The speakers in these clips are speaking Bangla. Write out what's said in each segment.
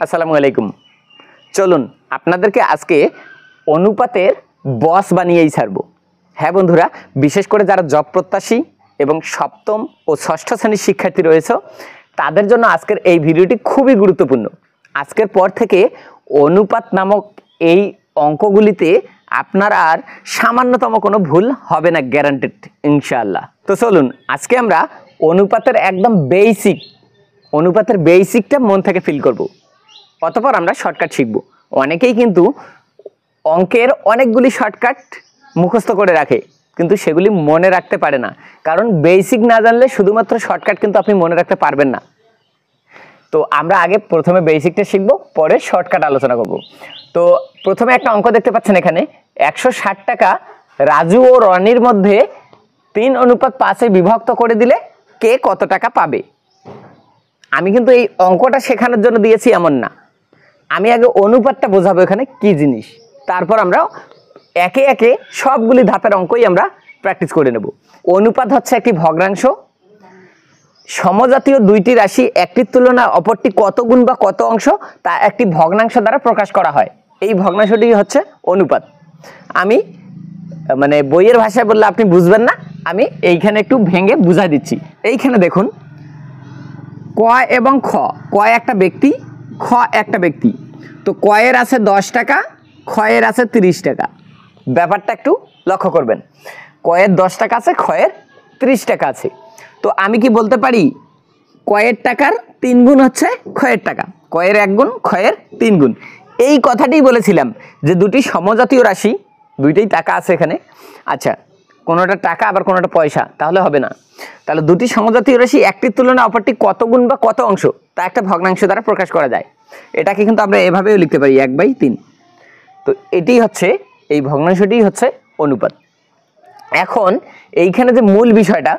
আসসালামু আলাইকুম। চলুন আপনাদেরকে আজকে অনুপাতের বস বানিয়েই ছাড়বো। হ্যাঁ বন্ধুরা, বিশেষ করে যারা জব প্রত্যাশী এবং সপ্তম ও ষষ্ঠ শ্রেণীর শিক্ষার্থী রয়েছে তাদের জন্য আজকের এই ভিডিওটি খুবই গুরুত্বপূর্ণ। আজকের পর থেকে অনুপাত নামক এই অঙ্কগুলিতে আপনার আর সামান্যতম কোনো ভুল হবে না, গ্যারান্টেড ইনশাআল্লাহ। তো চলুন আজকে আমরা অনুপাতের একদম অনুপাতের বেসিকটা মন থেকে ফিল করব। অতঃপর আমরা শর্টকাট শিখব। অনেকেই কিন্তু অঙ্কের অনেকগুলি শর্টকাট মুখস্থ করে রাখে, কিন্তু সেগুলি মনে রাখতে পারে না, কারণ বেসিক না জানলে শুধুমাত্র শর্টকাট কিন্তু আপনি মনে রাখতে পারবেন না। তো আমরা আগে প্রথমে বেসিকটা শিখব, পরে শর্টকাট আলোচনা করব। তো প্রথমে একটা অঙ্ক দেখতে পাচ্ছেন এখানে, 160 টাকা রাজু ও রনির মধ্যে 3:5 বিভক্ত করে দিলে কে কত টাকা পাবে। আমি কিন্তু এই অঙ্কটা শেখানোর জন্য দিয়েছি এমন না, আমি আগে অনুপাতটা বোঝাবো এখানে কি জিনিস, তারপর আমরা একে একে সবগুলি ধাপের অঙ্কই আমরা প্র্যাকটিস করে নেব। অনুপাত হচ্ছে একটি ভগ্নাংশ। সমজাতীয় দুইটি রাশি একটির তুলনায় অপরটি কত গুণ বা কত অংশ তা একটি ভগ্নাংশ দ্বারা প্রকাশ করা হয়। এই ভগ্নাংশটি হচ্ছে অনুপাত। আমি মানে বইয়ের ভাষায় বললে আপনি বুঝবেন না, আমি এইখানে একটু ভেঙে বুঝাই দিচ্ছি। এইখানে দেখুন, ক এবং খ, ক একটা ব্যক্তি, খ একটা ব্যক্তি। তো কয়ের আছে 10 টাকা, খয়ের আছে 30 টাকা। ব্যাপারটা একটু লক্ষ্য করবেন, কয়ের 10 টাকা আছে, খয়ের 30 টাকা আছে। তো আমি কি বলতে পারি, কয়ের টাকার 3 গুণ হচ্ছে খয়ের টাকা, কয়ের 1 গুণ, খয়ের 3 গুণ। এই কথাটাই বলেছিলাম যে দুটি সমজাতীয় রাশি, দুইটাই টাকা আছে এখানে। আচ্ছা, কোনোটা টাকা আবার কোনোটা পয়সা, তাহলে হবে না। তাহলে দুটি সমজাতীয় রাশি একটির তুলনায় অপরটি কত গুণ বা কত অংশ তা একটা ভগ্নাংশ দ্বারা প্রকাশ করা যায়। এটাকে কিন্তু আমরা এভাবেও লিখতে পারি, 1/3। তো এটি হচ্ছে, এই ভগ্নাংশটি হচ্ছে অনুপাত। এখন এইখানে যে মূল বিষয়টা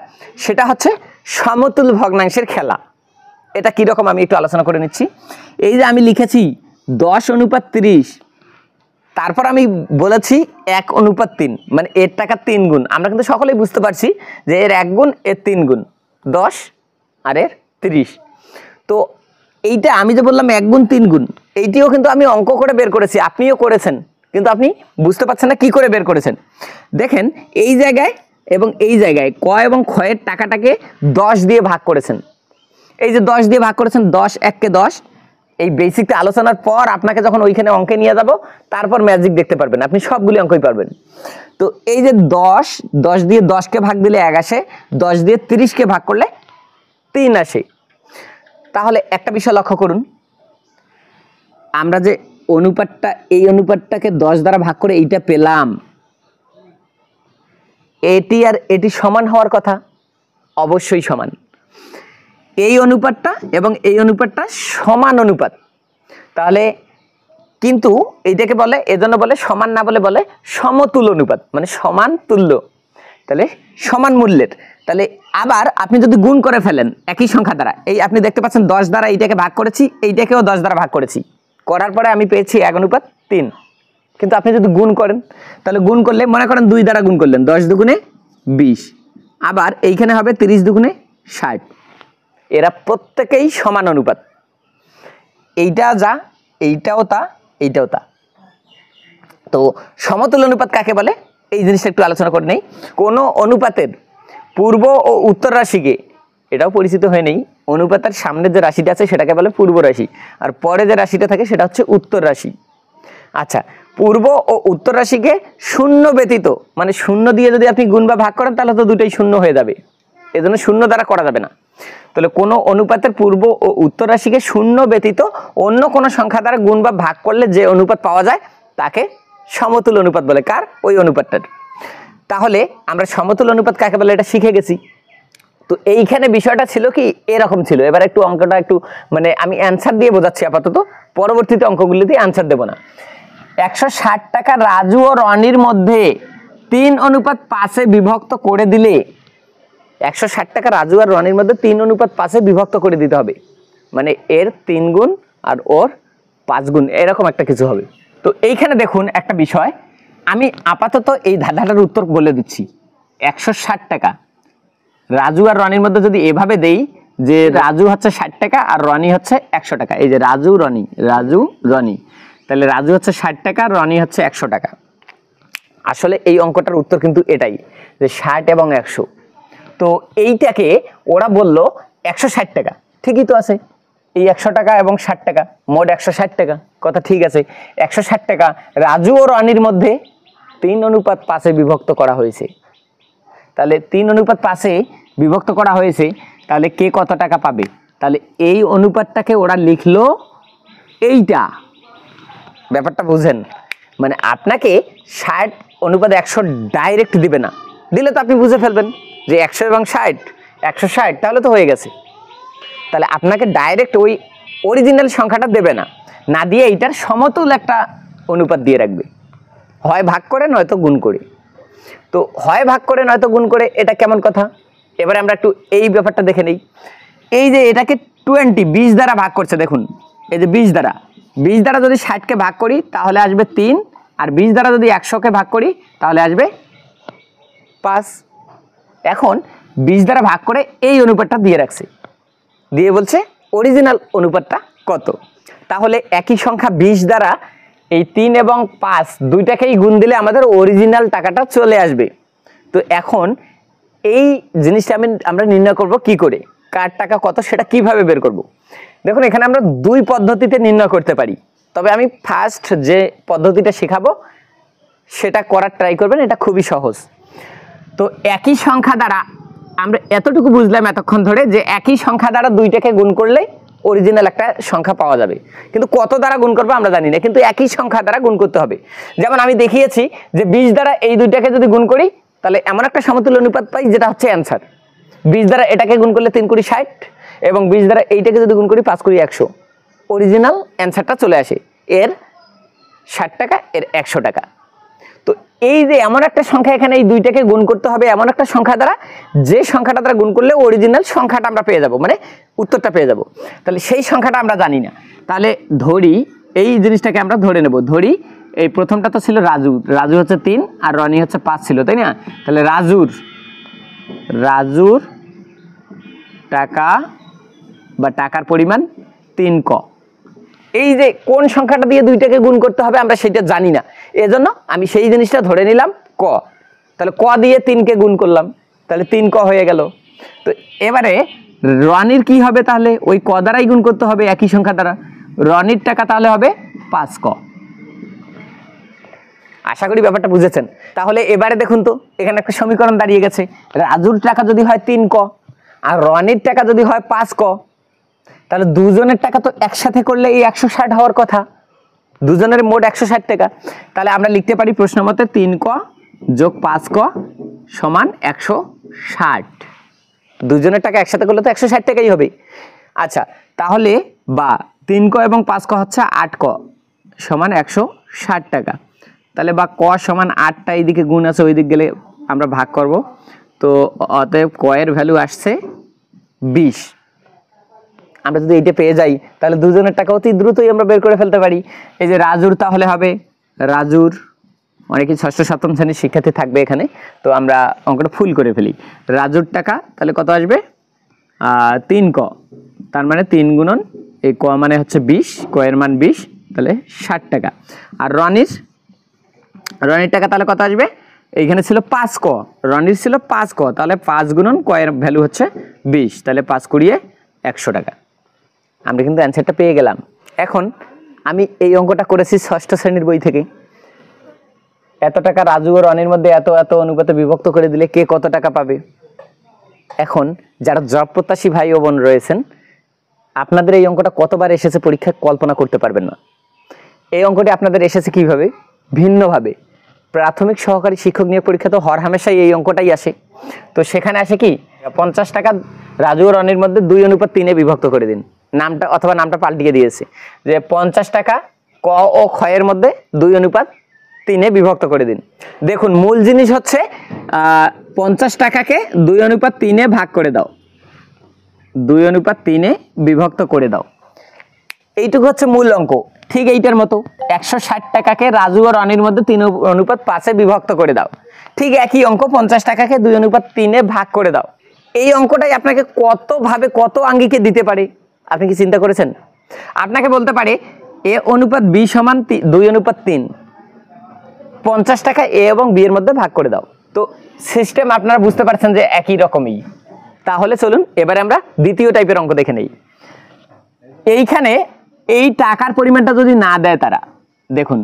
সেটা হচ্ছে সমতুল ভগ্নাংশের খেলা। এটা কীরকম আমি একটু আলোচনা করে নিচ্ছি। এই যে আমি লিখেছি 10:30, তারপর আমি বলেছি 1:3, মানে এর টাকা 3 গুণ। আমরা কিন্তু সকলেই বুঝতে পারছি যে এর 1 গুণ, এর 3 গুণ, 10 আর এর 30। তো এইটা আমি যে বললাম 1 গুণ 3 গুণ, এইটিও কিন্তু আমি অঙ্ক করে বের করেছি, আপনিও করেছেন, কিন্তু আপনি বুঝতে পারছেন না কি করে বের করেছেন। দেখেন এই জায়গায় এবং এই জায়গায় ক এবং খয়ের টাকাটাকে 10 দিয়ে ভাগ করেছেন। এই যে 10 দিয়ে ভাগ করেছেন, 10 1 10। এই বেসিকটা আলোচনার পর আপনাকে যখন ওইখানে অঙ্কে নিয়ে যাব, তারপর ম্যাজিক দেখতে পারবেন, আপনি সবগুলি অঙ্কই পারবেন। তো এই যে 10 দিয়ে 10কে ভাগ দিলে 1 আসে, 10 দিয়ে 30কে ভাগ করলে 3 আসে। তাহলে একটা বিষয় লক্ষ্য করুন, আমরা যে অনুপাতটা, এই অনুপাতটাকে 10 দ্বারা ভাগ করে এইটা পেলাম, এটি আর এটি সমান হওয়ার কথা, অবশ্যই সমান। এই অনুপাতটা এবং এই অনুপাতটা সমান অনুপাত, তাহলে কিন্তু এইটাকে বলে, এজন্য বলে সমান না বলে বলে সমতুল অনুপাত, মানে সমান তুল্য, তাহলে সমান মূল্যের। তাহলে আবার আপনি যদি গুণ করে ফেলেন একই সংখ্যা দ্বারা, এই আপনি দেখতে পাচ্ছেন 10 দ্বারা এইটাকে ভাগ করেছি, এইটাকেও 10 দ্বারা ভাগ করেছি, করার পরে আমি পেয়েছি 1:3। কিন্তু আপনি যদি গুণ করেন, তাহলে গুণ করলে মনে করেন 2 দ্বারা গুণ করলেন, 10 দুগুণে 20, আবার এইখানে হবে 30 দুগুণে 60। এরা প্রত্যেকেই সমান অনুপাত, এইটা যা, এইটাও তা, এইটাও তা। তো সমতুল অনুপাত কাকে বলে এই জিনিসটা একটু আলোচনা করে নেই। কোনো অনুপাতের পূর্ব ও উত্তর রাশিকে, এটাও পরিচিত হয়ে নেই, অনুপাতের সামনে যে রাশিটা আছে সেটাকে বলে পূর্ব রাশি, আর পরে যে রাশিটা থাকে সেটা হচ্ছে উত্তর রাশি। আচ্ছা, পূর্ব ও উত্তর রাশিকে শূন্য ব্যতীত, মানে শূন্য দিয়ে যদি আপনি গুণ বা ভাগ করেন তাহলে তো দুটোই শূন্য হয়ে যাবে, এজন্য শূন্য দ্বারা করা যাবে না। তাহলে কোনো অনুপাতের পূর্ব ও উত্তর রাশিকে শূন্য ব্যতীত অন্য কোনো সংখ্যা দ্বারা গুণ বা ভাগ করলে যে অনুপাত পাওয়া যায় তাকে সমতুল অনুপাত বলে। কার? ওই অনুপাতটার। তাহলে আমরা সমতুল অনুপাত কাকে বলে এটা শিখে গেছি। তো এইখানে বিষয়টা ছিল কি, এরকম ছিল। এবার একটু অঙ্কটা একটু মানে আমি অ্যান্সার দিয়ে বোঝাচ্ছি আপাতত, পরবর্তীতে অঙ্কগুলিতে অ্যান্সার দেব না। 160 টাকা রাজু ও রনির মধ্যে 3:5 বিভক্ত করে দিলে, 160 টাকা রাজু আর রনির মধ্যে 3:5 বিভক্ত করে দিতে হবে, মানে এর 3 গুণ আর ওর 5 গুণ, এরকম একটা কিছু হবে। তো এইখানে দেখুন একটা বিষয়, আমি আপাতত এই ধাঁধাটার উত্তর বলে দিচ্ছি। 160 টাকা রাজু আর রনির মধ্যে যদি এভাবে দেই যে রাজু হচ্ছে 60 টাকা আর রনি হচ্ছে 100 টাকা। এই যে রাজু রনি, তাহলে রাজু হচ্ছে 60 টাকা, রনি হচ্ছে 100 টাকা। আসলে এই অঙ্কটার উত্তর কিন্তু এটাই, যে 60 এবং 100। তো এইটাকে ওরা বলল 160 টাকা, ঠিকই তো আছে। এই 100 টাকা এবং 60 টাকা, মোট 160 টাকা, কথা ঠিক আছে। 160 টাকা রাজু ও রনির মধ্যে 3:5 বিভক্ত করা হয়েছে। তাহলে 3:5 বিভক্ত করা হয়েছে, তাহলে কে কত টাকা পাবে? তাহলে এই অনুপাতটাকে ওরা লিখলো এইটা। ব্যাপারটা বুঝেন, মানে আপনাকে 60:100 ডাইরেক্ট দিবে না, দিলে তো আপনি বুঝে ফেলবেন যে 100 এবং 60, 160, তাহলে তো হয়ে গেছে। তাহলে আপনাকে ডাইরেক্ট ওই অরিজিনাল সংখ্যাটা দেবে না, না দিয়ে এইটার সমতুল একটা অনুপাত দিয়ে রাখবে, হয় ভাগ করে নয়তো গুণ করে। তো হয় ভাগ করে নয়তো গুণ করে, এটা কেমন কথা? এবারে আমরা একটু এই ব্যাপারটা দেখে নেই। এই যে এটাকে 20 দ্বারা ভাগ করছে, দেখুন এই যে 20 দ্বারা যদি 60কে ভাগ করি তাহলে আসবে 3, আর 20 দ্বারা যদি 100কে ভাগ করি তাহলে আসবে 5। এখন 20 দ্বারা ভাগ করে এই অনুপাতটা দিয়ে রাখছে, দিয়ে বলছে অরিজিনাল অনুপাতটা কত। তাহলে একই সংখ্যা 20 দ্বারা এই 3 এবং 5 দুইটাকেই গুণ দিলে আমাদের অরিজিনাল টাকাটা চলে আসবে। তো এখন এই জিনিসটা আমরা নির্ণয় করব কি করে, কার টাকা কত সেটা কিভাবে বের করব। দেখুন এখানে আমরা দুই পদ্ধতিতে নির্ণয় করতে পারি, তবে আমি ফার্স্ট যে পদ্ধতিটা শেখাবো সেটা করার ট্রাই করবেন, এটা খুবই সহজ। তো একই সংখ্যা দ্বারা আমরা এতটুকু বুঝলাম এতক্ষণ ধরে, যে একই সংখ্যা দ্বারা দুইটাকে গুণ করলে অরিজিনাল একটা সংখ্যা পাওয়া যাবে, কিন্তু কত দ্বারা গুণ করবো আমরা জানি না, কিন্তু একই সংখ্যা দ্বারা গুণ করতে হবে। যেমন আমি দেখিয়েছি যে 20 দ্বারা এই দুইটাকে যদি গুণ করি তাহলে এমন একটা সমতুল্য অনুপাত পাই যেটা হচ্ছে অ্যান্সার। 20 দ্বারা এটাকে গুণ করলে 3 × 60, এবং 20 দ্বারা এইটাকে যদি গুণ করি 5 × 100, অরিজিনাল অ্যান্সারটা চলে আসে, এর 60 টাকা, এর 100 টাকা। তো এই যে এমন একটা সংখ্যা, এখানে এই দুইটাকে গুণ করতে হবে এমন একটা সংখ্যা দ্বারা, যে সংখ্যাটা দ্বারা গুণ করলে অরিজিনাল সংখ্যাটা আমরা পেয়ে যাব, মানে উত্তরটা পেয়ে যাব। তাহলে সেই সংখ্যাটা আমরা জানি না, তাহলে ধরি এই জিনিসটাকে আমরা ধরে নেব। ধরি এই প্রথমটা তো ছিল রাজু হচ্ছে 3 আর রনি হচ্ছে 5 ছিল, তাই না? তাহলে রাজুর টাকা বা টাকার পরিমাণ 3 ক। এই যে কোন সংখ্যাটা দিয়ে দুইটাকে গুণ করতে হবে আমরা সেটা জানি না, এজন্য আমি সেই জিনিসটা ধরে নিলাম ক। তাহলে ক দিয়ে 3কে গুণ করলাম, তাহলে 3 ক হয়ে গেল। তো এবারে রনির কি হবে? তাহলে ওই ক দ্বারাই গুণ করতে হবে একই সংখ্যা দ্বারা। রনির টাকা তাহলে হবে 5 ক। আশা করি ব্যাপারটা বুঝেছেন। তাহলে এবারে দেখুন তো এখানে একটা সমীকরণ দাঁড়িয়ে গেছে, রাজুর টাকা যদি হয় 3 ক আর রনির টাকা যদি হয় 5 ক, তাহলে দুজনের টাকা তো একসাথে করলে এই 160 হওয়ার কথা, দুজনের মোট 160 টাকা। তাহলে আমরা লিখতে পারি প্রশ্ন মতে 3 ক যোগ 5 ক সমান 160। দুজনের টাকা একসাথে করলে তো 160 টাকাই হবে। আচ্ছা, তাহলে বা 3 ক এবং 5 ক হচ্ছে 8 ক সমান 160 টাকা। তাহলে বা ক সমান 8টা এইদিকে গুণ আছে, ওই দিক গেলে আমরা ভাগ করব। তো অতএব ক এর ভ্যালু আসছে 20। আমরা যদি এইটা পেয়ে যাই তাহলে দুজনের টাকা অতি দ্রুতই আমরা বের করে ফেলতে পারি। এই যে রাজুর তাহলে হবে, রাজুর অনেকে 6ষ্ঠ 7ম শ্রেণীর শিক্ষার্থী থাকবে এখানে, তো আমরা অঙ্কটা ফুল করে ফেলি। রাজুর টাকা তাহলে কত আসবে? 3 ক, তার মানে 3 গুণন এই ক মানে হচ্ছে 20, ক এর মান 20, তাহলে 60 টাকা। আর রনির টাকা তাহলে কত আসবে? এইখানে ছিল 5 ক, রনির ছিল 5 ক, তাহলে 5 গুণন ক এর ভ্যালু হচ্ছে 20, তাহলে 5 × 100 টাকা। আমরা কিন্তু অ্যান্সারটা পেয়ে গেলাম। এখন আমি এই অঙ্কটা করেছি 6ষ্ঠ শ্রেণীর বই থেকে। এত টাকা রাজু ও রনির মধ্যে এত এত অনুপাতে বিভক্ত করে দিলে কে কত টাকা পাবে। এখন যারা জব প্রত্যাশী ভাই ও বোন রয়েছেন, আপনাদের এই অঙ্কটা কতবার এসেছে পরীক্ষায় কল্পনা করতে পারবেন না। এই অঙ্কটি আপনাদের এসেছে কিভাবে? ভিন্নভাবে। প্রাথমিক সহকারী শিক্ষক নিয়োগ পরীক্ষা তো হরহামেশাই এই অঙ্কটাই আসে। তো সেখানে আসে কি 50 টাকা রাজু ও রনির মধ্যে 2:3 বিভক্ত করে দিন, নামটা অথবা নামটা পাল্টিয়ে দিয়েছে যে 50 টাকা ক ও খ এর মধ্যে 2:3 বিভক্ত করে দিন। দেখুন মূল জিনিস হচ্ছে 50 টাকাকে 2:3 ভাগ করে দাও, 2:3 বিভক্ত করে দাও, এইটুকু হচ্ছে মূল অঙ্ক। ঠিক এইটার মতো 160 টাকাকে রাজু ও রনির মধ্যে 3:5 বিভক্ত করে দাও। ঠিক একই অঙ্ক 50 টাকাকে 2:3 ভাগ করে দাও, এই অঙ্কটাই আপনাকে কতভাবে কত আঙ্গিকে দিতে পারে, আপনি কি চিন্তা করেছেন? আপনাকে বলতে পারে এ অনুপাত বি সমান 2:3, 50 টাকা এ এবং বি এর মধ্যে ভাগ করে দাও। তো সিস্টেম আপনারা বুঝতে পারছেন যে একই রকমই। তাহলে চলুন এবারে আমরা দ্বিতীয় টাইপের অঙ্ক দেখে নেই। এইখানে এই টাকার পরিমাণটা যদি না দেয়, তারা দেখুন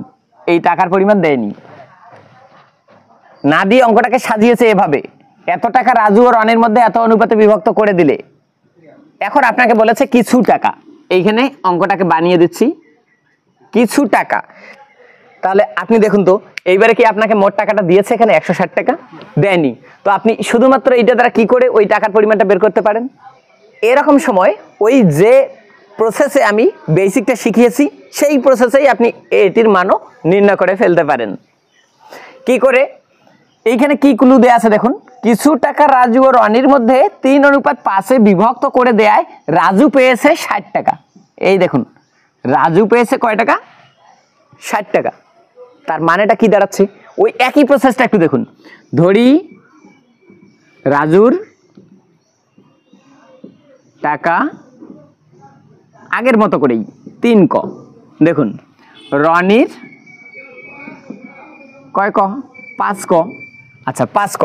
এই টাকার পরিমাণ দেয়নি, না দিয়ে অঙ্কটাকে সাজিয়েছে এভাবে, এত টাকা রাজু ও রনির মধ্যে এত অনুপাতে বিভক্ত করে দিলে। এখন আপনাকে বলেছে কিছু টাকা, এইখানে অঙ্কটাকে বানিয়ে দিচ্ছি কিছু টাকা। তাহলে আপনি দেখুন তো এইবারে কি আপনাকে মোট টাকাটা দিয়েছে এখানে 160 টাকা? দেয়নি। তো আপনি শুধুমাত্র এইটা দ্বারা কি করে ওই টাকার পরিমাণটা বের করতে পারেন? এরকম সময় ওই যে প্রসেসে আমি বেসিকটা শিখিয়েছি সেই প্রসেসেই আপনি এটির মানও নির্ণয় করে ফেলতে পারেন। কি করে? এইখানে কি ক্লু দেয়া আছে দেখুন, কিছু টাকা রাজু ও রনির মধ্যে 3:5 বিভক্ত করে দেয় রাজু পেয়েছে 60 টাকা। এই দেখুন রাজু পেয়েছে কয় টাকা? 60 টাকা। তার মানেটা কি দাঁড়াচ্ছে? ওই একই প্রসেসটা একটু দেখুন। ধরি রাজুর টাকা আগের মতো করেই 3 ক, দেখুন রনির কয় ক? 5 ক। আচ্ছা 5 ক।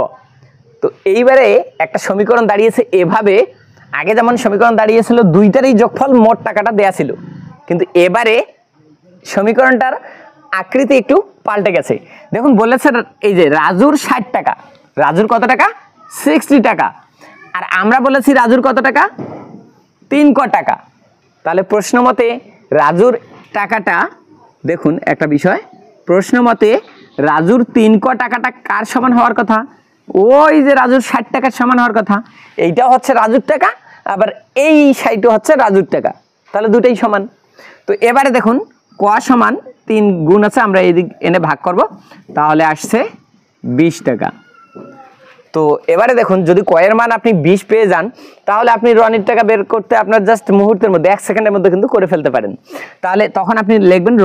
তো এইবারে একটা সমীকরণ দাঁড়িয়েছে এভাবে, আগে যেমন সমীকরণ দাঁড়িয়েছিল দুইটারই যোগফল মোট টাকাটা দেয়া ছিল, কিন্তু এবারে সমীকরণটার আকৃতি একটু পাল্টে গেছে। দেখুন বলেছে এই যে রাজুর 60 টাকা, রাজুর কত টাকা? 60 টাকা। আর আমরা বলেছি রাজুর কত টাকা? 3 ক টাকা। তাহলে প্রশ্ন মতে রাজুর টাকাটা, দেখুন একটা বিষয়, প্রশ্ন মতে রাজুর 3 ক টাকাটা কার সমান হওয়ার কথা? ওই যে রাজুর 60 টাকার সমান হওয়ার কথা। এইটা হচ্ছে রাজুর টাকা, আবার এই সাইডটা হচ্ছে রাজুর টাকা, তাহলে দুটোই সমান। তো এবারে দেখুন ক সমান 3 গুণ আছে, আমরা এদিক এনে ভাগ করব, তাহলে আসছে 20 টাকা। তো এবারে দেখুন যদি কয়ের মান আপনি 20 পেয়ে যান, তাহলে আপনি রনির টাকা বের করতে আপনার জাস্ট মুহূর্তের মধ্যে 1 সেকেন্ডের মধ্যে কিন্তু করে ফেলতে পারেন। তাহলে তখন আপনি লিখবেন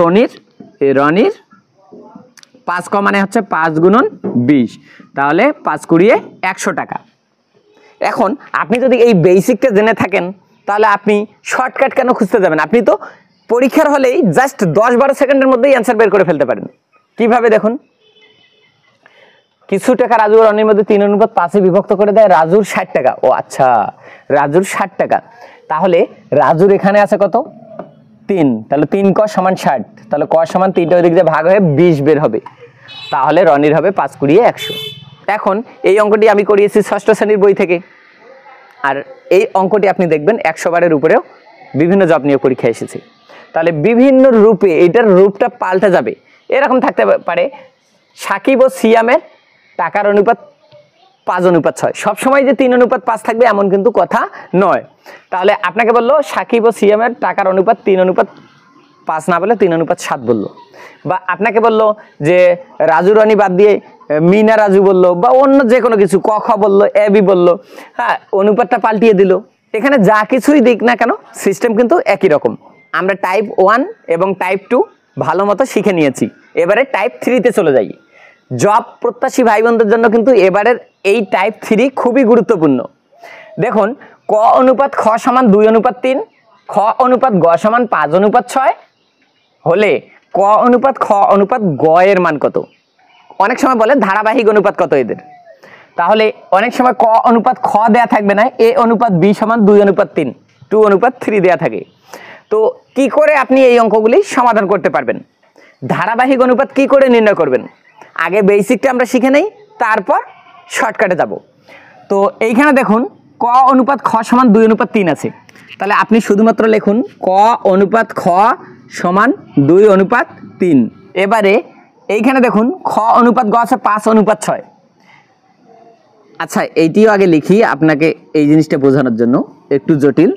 রনির 5 ক মানে হচ্ছে 5 গুণন 20, তাহলে 5 কুড়িয়ে 100 টাকা। এখন আপনি যদি এই বেসিকটা জেনে থাকেন, তাহলে আপনি শর্টকাট কেন খুঁজতে যাবেন? আপনি তো পরীক্ষার হলেই জাস্ট 10-12 সেকেন্ডের মধ্যেই অ্যান্সার বের করে ফেলতে পারেন। কিভাবে দেখুন, কিছু টাকা রাজু ও রনির মধ্যে 3:5 বিভক্ত করে দেয় রাজুর 60 টাকা। ও আচ্ছা, রাজুর 60 টাকা। তাহলে রাজুর এখানে আছে কত? 3, তাহলে 3 ক সমান 60, তাহলে ক সমান 3টা ওই দিক দিয়ে ভাগ হয়ে 20 বের হবে, তাহলে রনির হবে 5 কুড়িয়ে 100। এখন এই অঙ্কটি আমি করিয়েছি 6ষ্ঠ শ্রেণীর বই থেকে, আর এই অঙ্কটি আপনি দেখবেন 100 বারের উপরেও বিভিন্ন জব নিয়োগ পরীক্ষায় এসেছে। তাহলে বিভিন্ন রূপে এটার রূপটা পাল্টে যাবে। এরকম থাকতে পারে সাকিব ও সিয়ামের টাকার অনুপাত 5:6। সবসময় যে 3:5 থাকবে এমন কিন্তু কথা নয়। তাহলে আপনাকে বললো সাকিব ও সিয়ামের টাকার অনুপাত 3:5 না বলে 3:7 বললো, বা আপনাকে বললো যে রাজু রনি বাদ দিয়ে মিনা রাজু বললো, বা অন্য যে কোনো কিছু ক খ বললো, এ বি বললো, হ্যাঁ অনুপাতটা পাল্টিয়ে দিল। এখানে যা কিছুই দিক না কেন সিস্টেম কিন্তু একই রকম। আমরা টাইপ 1 এবং টাইপ 2 ভালো মতো শিখে নিয়েছি, এবারে টাইপ 3-তে চলে যাই। জব প্রত্যাশী ভাই বোনদের জন্য কিন্তু এবারের এই টাইপ 3 খুবই গুরুত্বপূর্ণ। দেখুন ক অনুপাত খ সমান 2:3, খ অনুপাত গ সমান 5:6 হলে ক অনুপাত খ অনুপাত গ এর মান কত? অনেক সময় বলে ধারাবাহিক অনুপাত কত এদের। তাহলে অনেক সময় ক অনুপাত খ দেয়া থাকবে না, এ অনুপাত বি সমান 2:3, 2:3 দেয়া থাকে। তো কি করে আপনি এই অঙ্কগুলি সমাধান করতে পারবেন? ধারাবাহিক অনুপাত কি করে নির্ণয় করবেন? আগে বেসিকটা আমরা শিখে নেই, তারপর শর্টকাটে যাব। তো এইখানে দেখুন ক অনুপাত খ সমান 2:3 আছে, তাহলে আপনি শুধুমাত্র লিখুন ক অনুপাত খ সমান 2:3। এবারে এইখানে দেখুন খ অনুপাত গ আছে 5:6। আচ্ছা এইটিও আগে লিখি আপনাকে এই জিনিসটা বোঝানোর জন্য, একটু জটিল।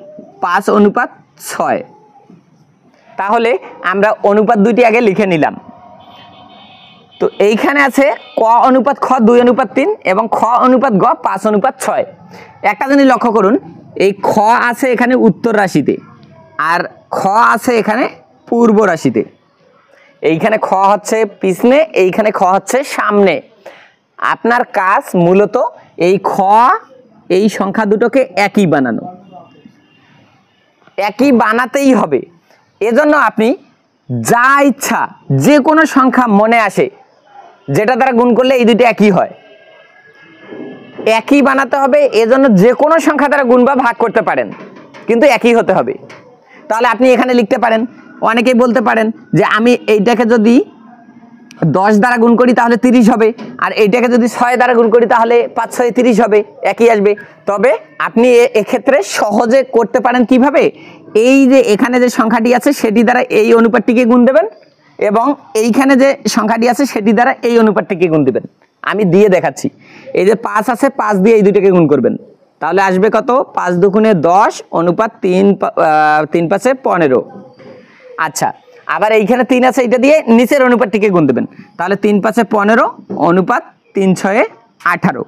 5:6, তাহলে আমরা অনুপাত দুইটি আগে লিখে নিলাম। তো এইখানে আছে ক অনুপাত খ 2:3 এবং খ অনুপাত গ 5:6। একটা জিনিস লক্ষ্য করুন, এই খ আছে এখানে উত্তর রাশিতে, আর খ আছে এখানে পূর্ব রাশিতে। এইখানে খ হচ্ছে পিছনে, এইখানে খ হচ্ছে সামনে। আপনার কাজ মূলত এই খ এই সংখ্যা দুটোকে একই বানানো, একই বানাতেই হবে। এজন্য আপনি যা ইচ্ছা যে কোনো সংখ্যা মনে আসে যেটা দ্বারা গুণ করলে এই দুটো একই হয়, একই বানাতে হবে। এজন্য যে কোনো সংখ্যা দ্বারা গুণ বা ভাগ করতে পারেন, কিন্তু একই হতে হবে। তাহলে আপনি এখানে লিখতে পারেন, অনেকেই বলতে পারেন যে আমি এইটাকে যদি 10 দ্বারা গুণ করি তাহলে 30 হবে, আর এইটাকে যদি 6 দ্বারা গুণ করি তাহলে 5 6 30 হবে, একই আসবে। তবে আপনি এক্ষেত্রে সহজে করতে পারেন কিভাবে, এই যে এখানে যে সংখ্যাটি আছে সেটি দ্বারা এই অনুপাতটিকে গুণ দেবেন, এবং এইখানে যে সংখ্যাটি আছে সেটি দ্বারা এই অনুপাতটিকে গুণ দেবেন। আমি দিয়ে দেখাচ্ছি। এই যে 5 আছে, 5 দিয়ে এই দুটোকে গুণ করবেন, তাহলে আসবে কত, 5 দুগুণে 10 অনুপাত 3 3 5 15। আচ্ছা, আবার এইখানে 3 আছে, এটা দিয়ে নিচের অনুপাতটিকে গুণ দেবেন, তাহলে 3 5 15 অনুপাত 3 6 18।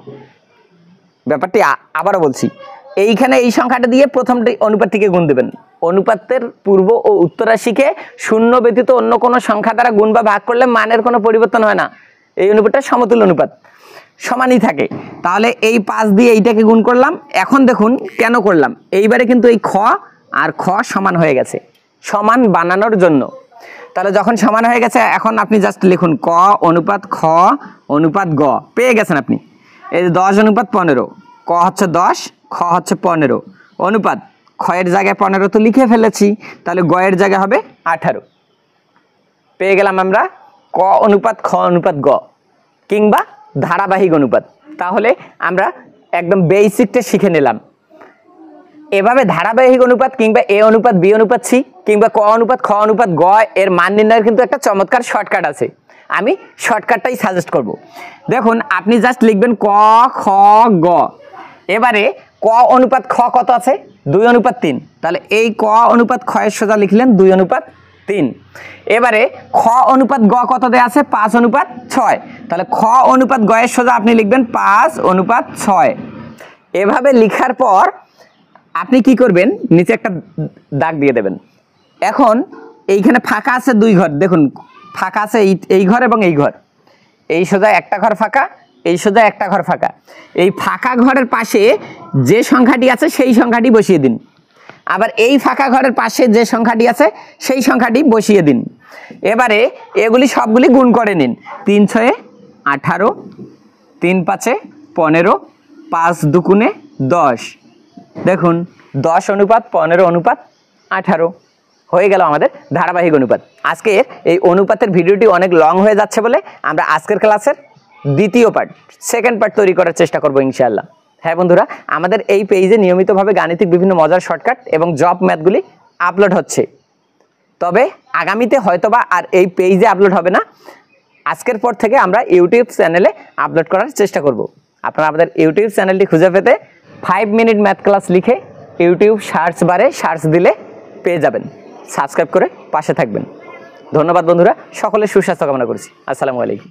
ব্যাপারটি আবারও বলছি, এইখানে এই সংখ্যাটা দিয়ে প্রথমটি অনুপাতটিকে গুণ দেবেন। অনুপাতের পূর্ব ও উত্তর রাশিকে শূন্য ব্যতীত অন্য কোনো সংখ্যা দ্বারা গুণ বা ভাগ করলে মানের কোনো পরিবর্তন হয় না। এই অনুপাতটা সমতুল্য অনুপাত, সমানই থাকে। তাহলে এই 5 দিয়ে এইটাকে গুণ করলাম। এখন দেখুন কেন করলাম, এইবারে কিন্তু এই খ আর খ সমান হয়ে গেছে, সমান বানানোর জন্য। তাহলে যখন সমান হয়ে গেছে, এখন আপনি জাস্ট লিখুন ক অনুপাত খ অনুপাত গ, পেয়ে গেছেন আপনি। এই 10 অনুপাত 15, ক হচ্ছে 10, খ হচ্ছে 15 অনুপাত, খয়ের জায়গায় 15 তো লিখে ফেলেছি, তাহলে গ এর জায়গায় হবে 18। পেয়ে গেলাম আমরা ক অনুপাত খ অনুপাত গ, কিংবা ধারাবাহিক অনুপাত। তাহলে আমরা একদম বেসিকটা শিখে নিলাম। এভাবে ধারাবাহিক অনুপাত কিংবা এ অনুপাত বি অনুপাত সি কিংবা ক অনুপাত খ অনুপাত গ এর মান নির্ণয়ের কিন্তু একটা চমৎকার শর্টকাট আছে। আমি শর্টকাটটাই সাজেস্ট করব। দেখুন, আপনি জাস্ট লিখবেন ক খ গ। এবারে ক অনুপাত খ কত আছে, 2 অনুপাত 3, তাহলে এই ক অনুপাত খ এর সোজা লিখলেন 2 অনুপাত 3। এবারে খ অনুপাত গ কত দেয়া আছে, 5 অনুপাত 6, তাহলে খ অনুপাত গ এর সোজা আপনি লিখবেন 5 অনুপাত 6। এভাবে লিখার পর আপনি কি করবেন, নিচে একটা দাগ দিয়ে দেবেন। এখন এইখানে ফাঁকা আছে 2 ঘর, দেখুন ফাঁকা আছে এই ঘর এবং এই ঘর, এই সোজা একটা ঘর ফাঁকা, এই সোজা একটা ঘর ফাঁকা। এই ফাঁকা ঘরের পাশে যে সংখ্যাটি আছে সেই সংখ্যাটি বসিয়ে দিন, আবার এই ফাঁকা ঘরের পাশে যে সংখ্যাটি আছে সেই সংখ্যাটি বসিয়ে দিন। এবারে এগুলি সবগুলি গুণ করে নিন। 3 6 18, 3 5 15, 5 দুগুণে 10। দেখুন 10 অনুপাত 15 অনুপাত 18 হয়ে গেল আমাদের ধারাবাহিক অনুপাত। আজকের এই অনুপাতের ভিডিওটি অনেক লং হয়ে যাচ্ছে বলে আমরা আজকের ক্লাসের দ্বিতীয় পার্ট, সেকেন্ড পার্ট তৈরি করার চেষ্টা করবো ইনশাআল্লাহ। হ্যাঁ বন্ধুরা, আমাদের এই পেজে নিয়মিতভাবে গাণিতিক বিভিন্ন মজার শর্টকাট এবং জব ম্যাথগুলি আপলোড হচ্ছে। তবে আগামীতে হয়তোবা আর এই পেজে আপলোড হবে না, আজকের পর থেকে আমরা ইউটিউব চ্যানেলে আপলোড করার চেষ্টা করব। আপনারা আমাদের ইউটিউব চ্যানেলটি খুঁজে পেতে 5 মিনিট ম্যাথ ক্লাস লিখে ইউটিউব সার্চ বারে সার্চ দিলে পেয়ে যাবেন। সাবস্ক্রাইব করে পাশে থাকবেন। ধন্যবাদ বন্ধুরা, সকলের সুস্বাস্থ্য কামনা করছি। আসসালামু আলাইকুম।